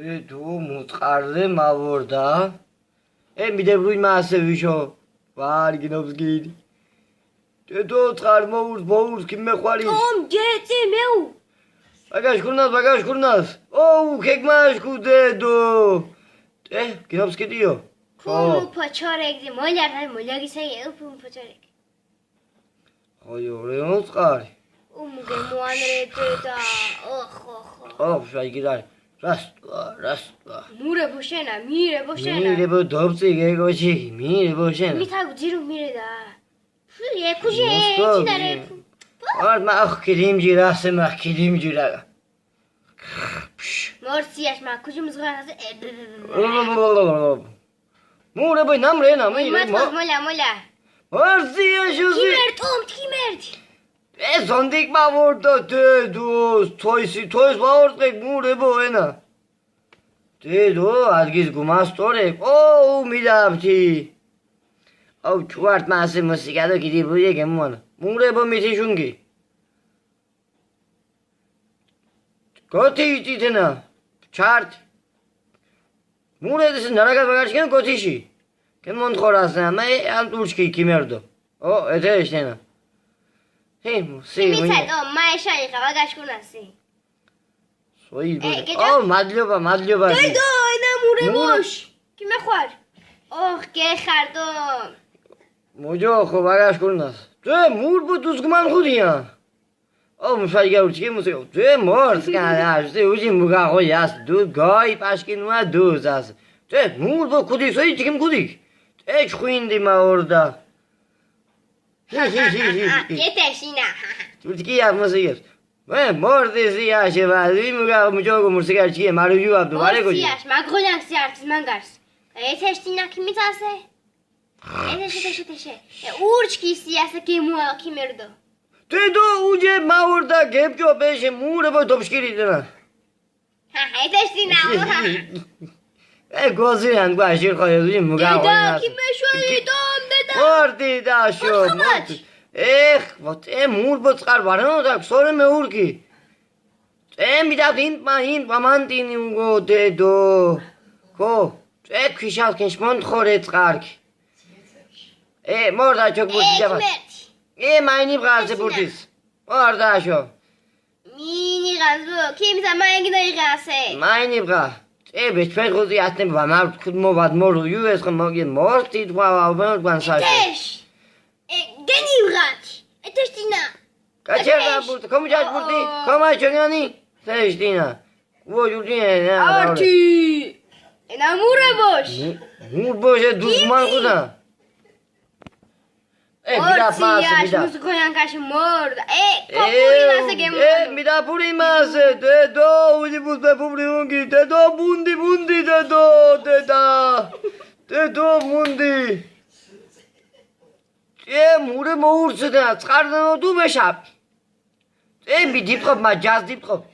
თუ მუწყარზე მავორდა. მიდებრუი მასე ვიშო. ვარ გინობს გიდი. თუ წყარ მოურს კი მეხვარი. Tom გეწი მეუ. ბაგაშ ოუ ქეგმაშ კუდედო. გინობს გიდიო. Tom poçoregi molagise elpum poçoregi. Oy oraya Umuge muanreda. Şaygidar. Rastla. Mure boşena, mire boşena. Mire bu dopsi gegoçi, mire boşena. Mitagu diru mire da. Ye kuje tinare. Arma kilimci rasem kilimci ra. Morsiyaş ma kujumuz garaze. Mure boy namre. Mola. Morsiyaş uzi. Kimert. Zondik mavurda dedu. Toys mavurdek mure boyena. Dedu adgiz gumastorek. Midabti. Çuvart ması musikada gidip buraya gelmem. Mure bu mitişungi. Koti ititena. Chart. Mure desin naragat bagarşken kotişi. Kemon khorasna me anturçki kimerdo. Eteştena. Mitado maişayı bagashkunasi. Soy bu. Madlyoba. Dedo ina mure boş. Kime khvar? Gexardom. Mojo kho bagashkunas. Mur bu duzgman xudiya. Muşayga urçki musik. Mors kana. Uji muga khoyas. Du goy pashkinwa duzas. Mur bu xudi soy chikim xudik. Xuindi ma orda. Yeteşina. Turki yapmasıyız. Mordesi yaşı var. Muga mujogo mursigarçiye maruju abdu. Vale kocu. Morsiyaş magroyan siyartız mangars. Yeteştina kimitase? Teşe. Urçki siyasa kemua kimerdo. Dedo uje maurda gepjo beşe mure boy topşkiri dena. Yeteştina. Goziyan başır koyuyor muga. Deda kime şöyle dom deda. Mordi da şu. Mur bu çıkar var da sonra me urki. Bir daha hint mamantini go dedo. Ko. Kişal kenşmon khore çıkar ki. Morda çok burcu var. Mayni brazı burtis. Orada şu. Mini gazu kimse mayni gase. Mayni bra. Beşpet kuzu yatdım bana kutmo vad mor yüz kımogin morti tva saç. Eteş. Geni brat. Eteştina. Kaçerda burada komucaç burada. Koma çöngani. Seçtina. Bu yurdine. Arti. Mure boş. Mur boşa duzman kuda. Bir daha bir daha koyan kaşı morda. Popuri nasıl gemu? Bir daha puri ması. Dedo uji buzbe puri ungi. Dedo bundi dedo. Dedo bundi. Mure moursu da. Çıkardın o du beşap. Bir dipkop ma caz dipkop.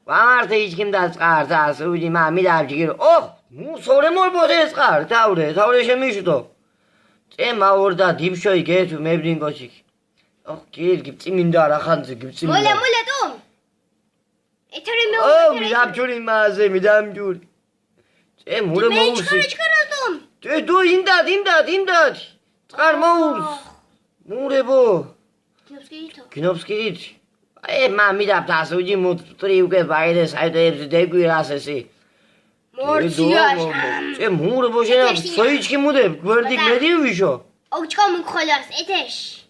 Vamarta hiç kimden çıkarsa uji ma midavcı gir. Sonra mor boşa çıkar. Tavre şemişu to. Ma orada dipşoy getu mevrin koçik. Gel gipsi mindar akhansı gipsi mindar. Mola tom. Eterim Midam mazı midam jur. Mure moursu. Çıkaralım. Do imdat. Çıkar mours. Mure bu. Kinopskit. Ma midam tasu uji mutri uke bayde sayda hepsi devguyasesi. Morsiyaş. Mure boşuna soy kim mude? Gördük ne diyormuş o? Oçkamın kolas eteş.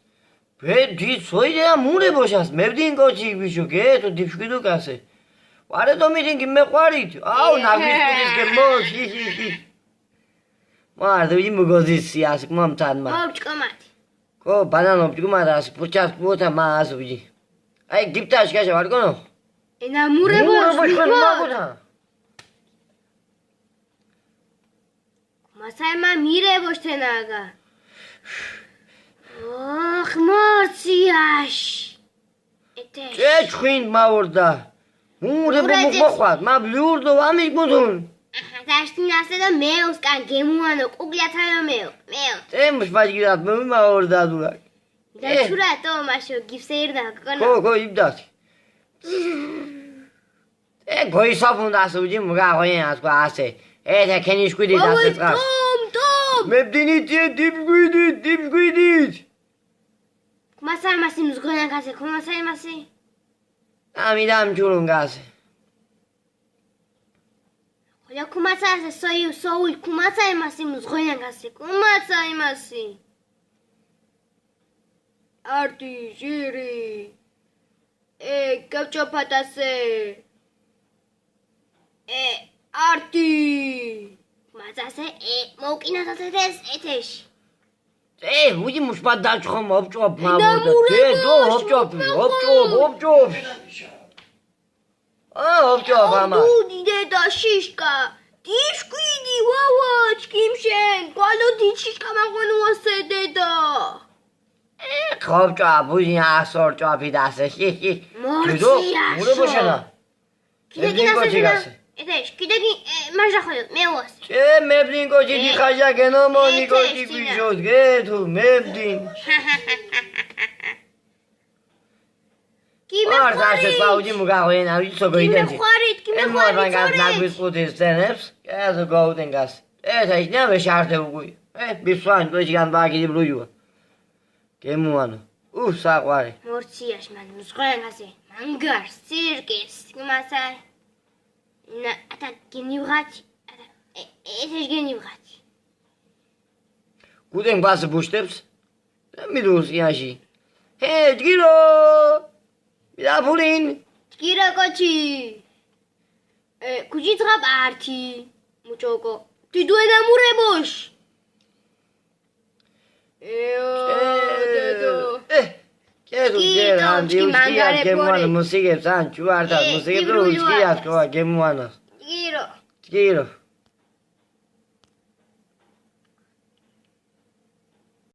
Di soy ya mure boşas. Mevdin koçik bir şu ke to dipşkidu kase. Vare to mitin kim me kwarit. Nafis kudis ke mor. Vardı bir mugozi siyasık mamtan ma. Oçkamat. Ko banan opçumat as puças puta ma as uji. Diptaş kaşa var kono. Mure boş. Masayma mire boş tenaga. Morsiyaş. Eteş. Xuin ma orada. Mure bu mukvat. Ma blurdo amik mudun. Taştinası da meus kan gemuano uglatayo meu. Temos mais girat ma orada durak. Da şura toma şu gipseyirda kono. Ko imdat. გოისაფუნდას უჯი მუგაღვიენას ყო ასე. ეთე ქენიშკვიდით ასე წყავს. Tom. მებდინით დიბგვიდით. Kumasarmasi mzgoyan kase kumasarmasi. ამიდან ჯულუნგასე. Ola kumasarse soul kumasarmasi mzgoyan kase kumasarmasi. Arti jiri. Kapchopatase. Arti. Kumasarse moukinasase etesh. უჯი მუშბადაჭ ხომ ოპჭობ მამოდა. დო ოპჭობ. ოპჭობ ამა. Dudi deda shishka. Dishkwidi wawach kimshen. Quality shishka magonuase deda. ოპჭობ უჯი ასორჭობი დასე. მურებოშენა. Kidegi Etesh, kidegi marjaxoyot, me was. მებდინ კოჭი დიხაჟა გენომონი კოჭი ბიჟოთ გეთუ მებდინ. არ დაშე პაუჯი მუგაღვიენ ავი სოგო იდენჯი. Kime xvarit. ნაგვის ყუდის ზენებს. ეზო გოუდენგას. ეთა ისნა ვეშარტე უგუი. ბისვან კოჭი განბაგიდი ბრუჯუა. გემუანო. საყვარი. Mortsiash man mzgoyan kase. Mangar sirkes kumasar. Ata genivrat. Etesh genivrat. გუდენ ბას ბუშტებს. მიდუს იაში. ჯგირო. მიდაფულინ. Tkira kochi. Kujitra parti. Muchoko. Tiduena murebosh. კეთუ ჯერანდი გემუანო მუსიკებს ან ჯუარდა მუსიკებს რო უჩქიათ ყო გემუანოს. Tkiro. ჯგირო